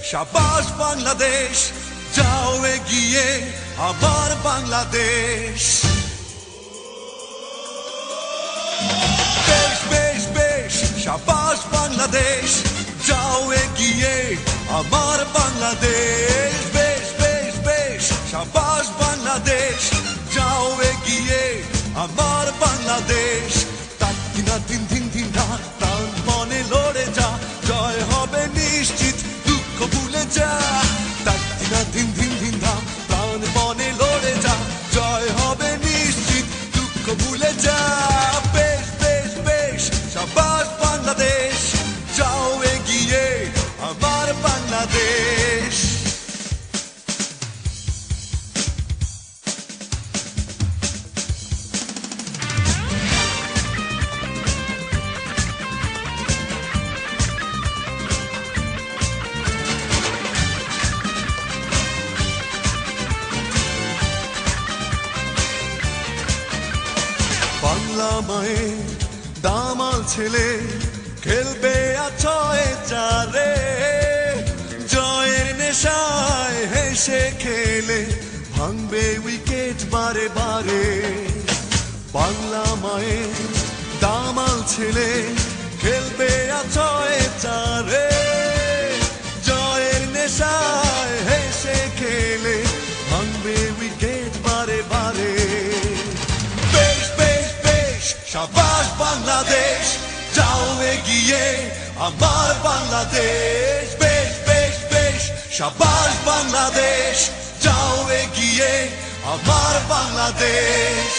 শাবাশ বাংলাদেশ, যাও এগিয়ে আমার বাংলাদেশ। বেশ বেশ বেশ, শাবাশ বাংলাদেশ, যাও এগিয়ে আমার বাংলাদেশ। বেশ বেশ বেশ, শাবাশ বাংলাদেশ, যাও এগিয়ে আমার বাংলাদেশ। তাকিনা দিন দিন দিন রাত প্রাণ মনে লড়ে যা, জয় হবে নিশ্চিত, দুঃখ ভুলে যা। তাকিনা দিন দিন দিন রাত প্রাণ মনে লড়ে যা, জয় হবে নিশ্চিত, দুঃখ ভুলে যা। বেশ বেশ বেশ, শাবাশ বাংলাদেশ, যাও এগিয়ে আমার বাংলাদেশ। বাংলা মায়ের দামাল ছেলে খেলবে আছয়ে চারে, জয়ের নেশায় হেসে খেলে ভাঙবে উইকেট বারে বারে। বাংলা মায়ের দামাল ছেলে খেলবে আছয়ে চারে, জয়ের নেশায় হেসে খেলে ভাঙবে উইকেট বারে বারে। শাবাশ বাংলাদেশ, যাও এগিয়ে আমার বাংলাদেশ। বেশ বেশ বেশ, শাবাশ বাংলাদেশ, যাও এগিয়ে আমার বাংলাদেশ।